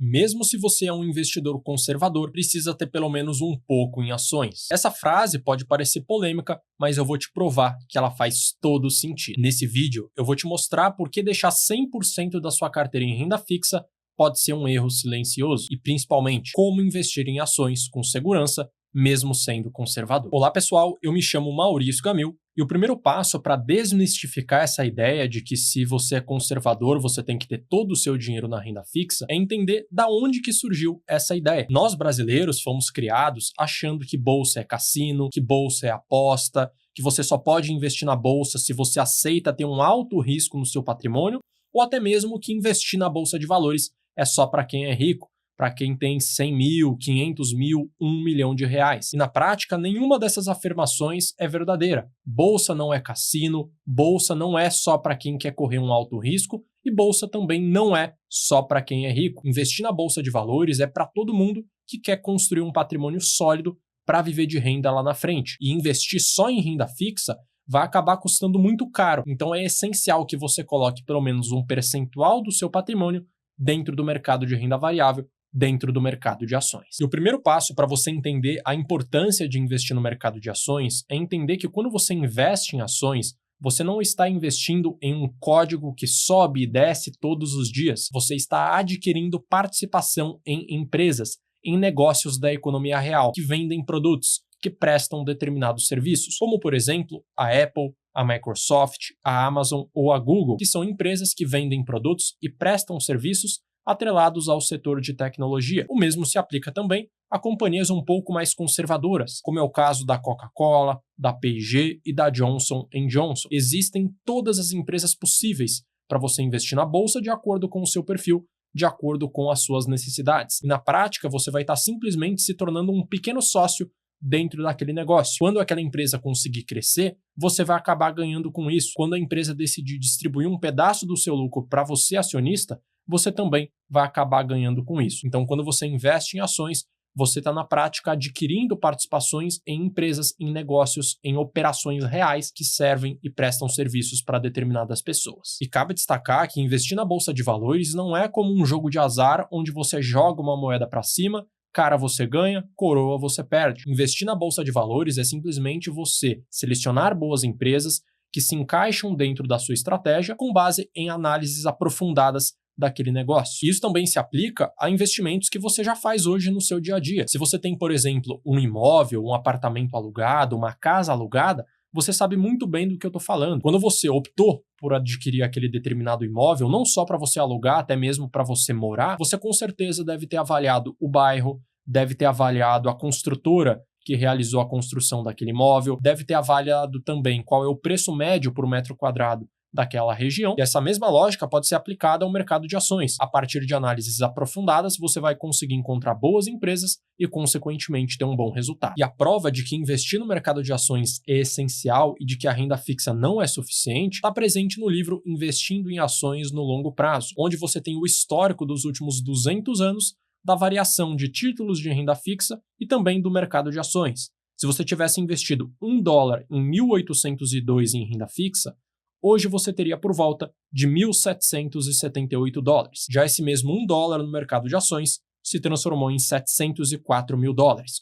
Mesmo se você é um investidor conservador, precisa ter pelo menos um pouco em ações. Essa frase pode parecer polêmica, mas eu vou te provar que ela faz todo sentido. Nesse vídeo, eu vou te mostrar por que deixar 100% da sua carteira em renda fixa pode ser um erro silencioso e, principalmente, como investir em ações com segurança, mesmo sendo conservador. Olá pessoal, eu me chamo Maurício Gamil e o primeiro passo para desmistificar essa ideia de que se você é conservador você tem que ter todo o seu dinheiro na renda fixa é entender da onde que surgiu essa ideia. Nós brasileiros fomos criados achando que bolsa é cassino, que bolsa é aposta, que você só pode investir na bolsa se você aceita ter um alto risco no seu patrimônio ou até mesmo que investir na bolsa de valores é só para quem é rico, para quem tem 100 mil, 500 mil, 1 milhão de reais. E na prática, nenhuma dessas afirmações é verdadeira. Bolsa não é cassino, bolsa não é só para quem quer correr um alto risco e bolsa também não é só para quem é rico. Investir na bolsa de valores é para todo mundo que quer construir um patrimônio sólido para viver de renda lá na frente. E investir só em renda fixa vai acabar custando muito caro. Então é essencial que você coloque pelo menos um percentual do seu patrimônio dentro do mercado de renda variável, dentro do mercado de ações. E o primeiro passo para você entender a importância de investir no mercado de ações é entender que quando você investe em ações, você não está investindo em um código que sobe e desce todos os dias. Você está adquirindo participação em empresas, em negócios da economia real, que vendem produtos, que prestam determinados serviços, como por exemplo a Apple, a Microsoft, a Amazon ou a Google, que são empresas que vendem produtos e prestam serviços atrelados ao setor de tecnologia. O mesmo se aplica também a companhias um pouco mais conservadoras, como é o caso da Coca-Cola, da P&G e da Johnson & Johnson. Existem todas as empresas possíveis para você investir na bolsa de acordo com o seu perfil, de acordo com as suas necessidades. E na prática, você vai estar simplesmente se tornando um pequeno sócio dentro daquele negócio. Quando aquela empresa conseguir crescer, você vai acabar ganhando com isso. Quando a empresa decidir distribuir um pedaço do seu lucro para você, acionista, você também vai acabar ganhando com isso. Então, quando você investe em ações, você está na prática adquirindo participações em empresas, em negócios, em operações reais que servem e prestam serviços para determinadas pessoas. E cabe destacar que investir na bolsa de valores não é como um jogo de azar onde você joga uma moeda para cima, cara você ganha, coroa você perde. Investir na bolsa de valores é simplesmente você selecionar boas empresas que se encaixam dentro da sua estratégia com base em análises aprofundadas daquele negócio. E isso também se aplica a investimentos que você já faz hoje no seu dia a dia. Se você tem, por exemplo, um imóvel, um apartamento alugado, uma casa alugada, você sabe muito bem do que eu estou falando. Quando você optou por adquirir aquele determinado imóvel, não só para você alugar, até mesmo para você morar, você com certeza deve ter avaliado o bairro, deve ter avaliado a construtora que realizou a construção daquele imóvel, deve ter avaliado também qual é o preço médio por metro quadrado daquela região. E essa mesma lógica pode ser aplicada ao mercado de ações. A partir de análises aprofundadas, você vai conseguir encontrar boas empresas e, consequentemente, ter um bom resultado. E a prova de que investir no mercado de ações é essencial e de que a renda fixa não é suficiente está presente no livro Investindo em Ações no Longo Prazo, onde você tem o histórico dos últimos 200 anos da variação de títulos de renda fixa e também do mercado de ações. Se você tivesse investido $1 em 1802 em renda fixa, hoje você teria por volta de $1.778. Já esse mesmo $1 no mercado de ações se transformou em $704 mil,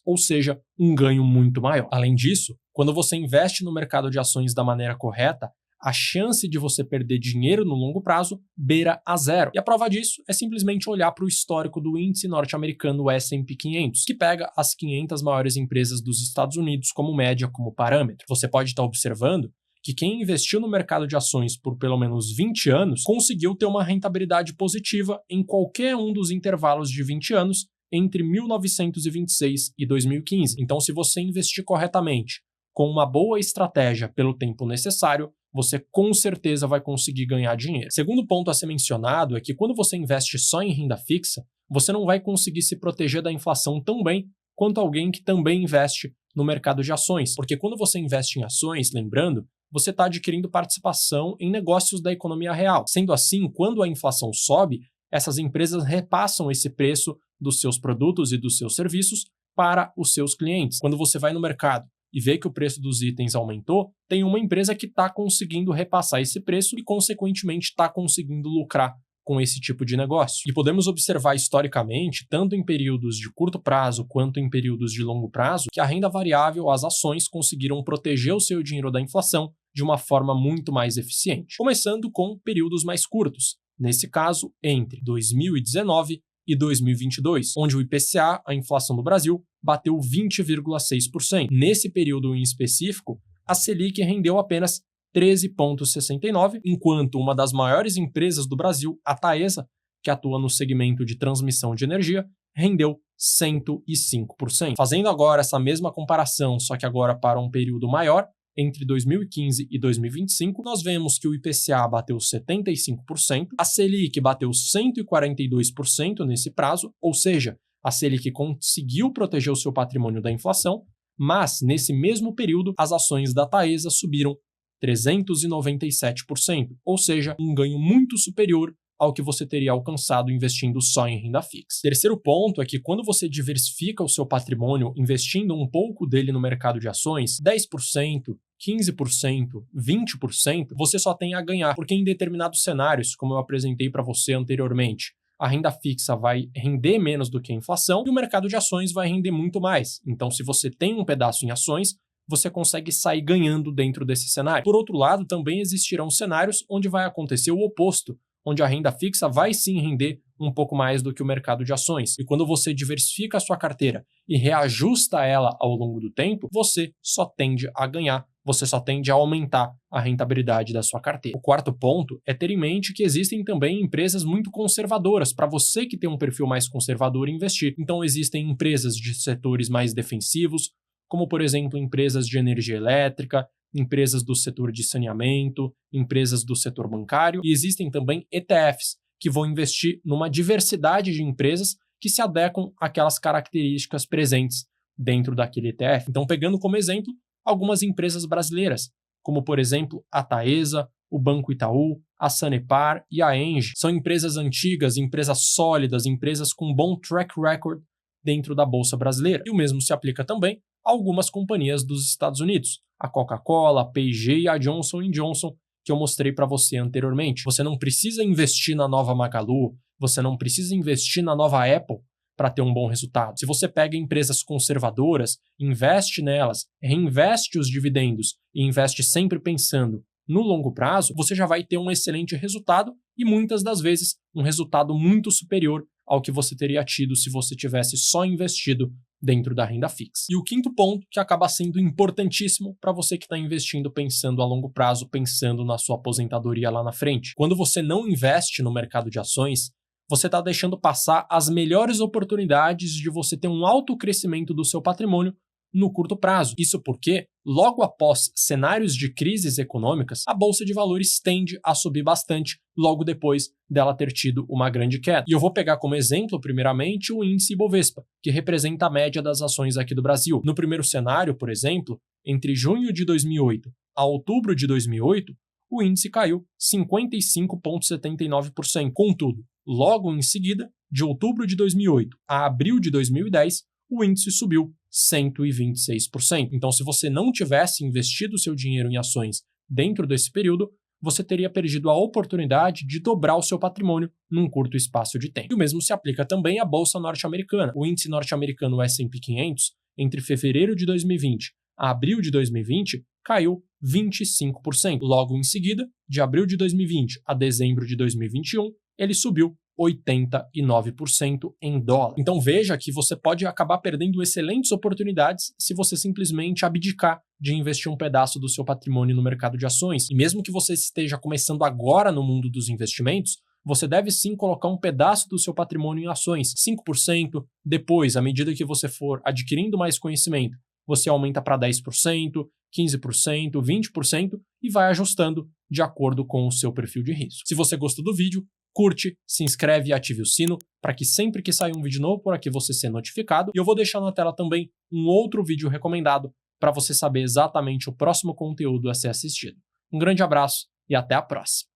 ou seja, um ganho muito maior. Além disso, quando você investe no mercado de ações da maneira correta, a chance de você perder dinheiro no longo prazo beira a zero. E a prova disso é simplesmente olhar para o histórico do índice norte-americano S&P 500, que pega as 500 maiores empresas dos Estados Unidos como média, como parâmetro. Você pode estar observando que quem investiu no mercado de ações por pelo menos 20 anos conseguiu ter uma rentabilidade positiva em qualquer um dos intervalos de 20 anos entre 1926 e 2015. Então, se você investir corretamente, com uma boa estratégia pelo tempo necessário, você com certeza vai conseguir ganhar dinheiro. Segundo ponto a ser mencionado é que quando você investe só em renda fixa, você não vai conseguir se proteger da inflação tão bem quanto alguém que também investe no mercado de ações. Porque quando você investe em ações, lembrando, você está adquirindo participação em negócios da economia real. Sendo assim, quando a inflação sobe, essas empresas repassam esse preço dos seus produtos e dos seus serviços para os seus clientes. Quando você vai no mercado e vê que o preço dos itens aumentou, tem uma empresa que está conseguindo repassar esse preço e, consequentemente, está conseguindo lucrar com esse tipo de negócio. E podemos observar historicamente, tanto em períodos de curto prazo quanto em períodos de longo prazo, que a renda variável, as ações, conseguiram proteger o seu dinheiro da inflação de uma forma muito mais eficiente. Começando com períodos mais curtos, nesse caso, entre 2019 e 2022, onde o IPCA, a inflação do Brasil, bateu 20,6%. Nesse período em específico, a Selic rendeu apenas 13,69%, enquanto uma das maiores empresas do Brasil, a Taesa, que atua no segmento de transmissão de energia, rendeu 105%. Fazendo agora essa mesma comparação, só que agora para um período maior, entre 2015 e 2025, nós vemos que o IPCA bateu 75%, a Selic bateu 142% nesse prazo, ou seja, a Selic conseguiu proteger o seu patrimônio da inflação, mas nesse mesmo período as ações da Taesa subiram 397%, ou seja, um ganho muito superior ao que você teria alcançado investindo só em renda fixa. Terceiro ponto é que quando você diversifica o seu patrimônio investindo um pouco dele no mercado de ações, 10%, 15%, 20%, você só tem a ganhar, porque em determinados cenários, como eu apresentei para você anteriormente, a renda fixa vai render menos do que a inflação e o mercado de ações vai render muito mais. Então, se você tem um pedaço em ações, você consegue sair ganhando dentro desse cenário. Por outro lado, também existirão cenários onde vai acontecer o oposto, onde a renda fixa vai sim render um pouco mais do que o mercado de ações. E quando você diversifica a sua carteira e reajusta ela ao longo do tempo, você só tende a ganhar, você só tende a aumentar a rentabilidade da sua carteira. O quarto ponto é ter em mente que existem também empresas muito conservadoras, para você que tem um perfil mais conservador investir. Então existem empresas de setores mais defensivos, como por exemplo empresas de energia elétrica, empresas do setor de saneamento, empresas do setor bancário, e existem também ETFs, que vão investir numa diversidade de empresas que se adequam àquelas características presentes dentro daquele ETF. Então, pegando como exemplo algumas empresas brasileiras, como por exemplo a Taesa, o Banco Itaú, a Sanepar e a Engie. São empresas antigas, empresas sólidas, empresas com bom track record dentro da Bolsa Brasileira. E o mesmo se aplica também a algumas companhias dos Estados Unidos, a Coca-Cola, a P&G e a Johnson & Johnson, que eu mostrei para você anteriormente. Você não precisa investir na nova Magalu, você não precisa investir na nova Apple para ter um bom resultado. Se você pega empresas conservadoras, investe nelas, reinveste os dividendos e investe sempre pensando no longo prazo, você já vai ter um excelente resultado e muitas das vezes um resultado muito superior ao que você teria tido se você tivesse só investido dentro da renda fixa. E o quinto ponto, que acaba sendo importantíssimo para você que está investindo pensando a longo prazo, pensando na sua aposentadoria lá na frente. Quando você não investe no mercado de ações, você está deixando passar as melhores oportunidades de você ter um alto crescimento do seu patrimônio no curto prazo. Isso porque, logo após cenários de crises econômicas, a Bolsa de Valores tende a subir bastante logo depois dela ter tido uma grande queda. E eu vou pegar como exemplo, primeiramente, o índice Ibovespa, que representa a média das ações aqui do Brasil. No primeiro cenário, por exemplo, entre junho de 2008 a outubro de 2008, o índice caiu 55,79%. Contudo, logo em seguida, de outubro de 2008 a abril de 2010, o índice subiu 126%. Então, se você não tivesse investido seu dinheiro em ações dentro desse período, você teria perdido a oportunidade de dobrar o seu patrimônio num curto espaço de tempo. E o mesmo se aplica também à Bolsa norte-americana. O índice norte-americano S&P 500, entre fevereiro de 2020 a abril de 2020, caiu 25%. Logo em seguida, de abril de 2020 a dezembro de 2021, ele subiu 89% em dólar. Então veja que você pode acabar perdendo excelentes oportunidades se você simplesmente abdicar de investir um pedaço do seu patrimônio no mercado de ações. E mesmo que você esteja começando agora no mundo dos investimentos, você deve sim colocar um pedaço do seu patrimônio em ações, 5%. Depois, à medida que você for adquirindo mais conhecimento, você aumenta para 10%, 15%, 20% e vai ajustando de acordo com o seu perfil de risco. Se você gostou do vídeo, curte, se inscreve e ative o sino para que sempre que sair um vídeo novo por aqui você ser notificado. E eu vou deixar na tela também um outro vídeo recomendado para você saber exatamente o próximo conteúdo a ser assistido. Um grande abraço e até a próxima!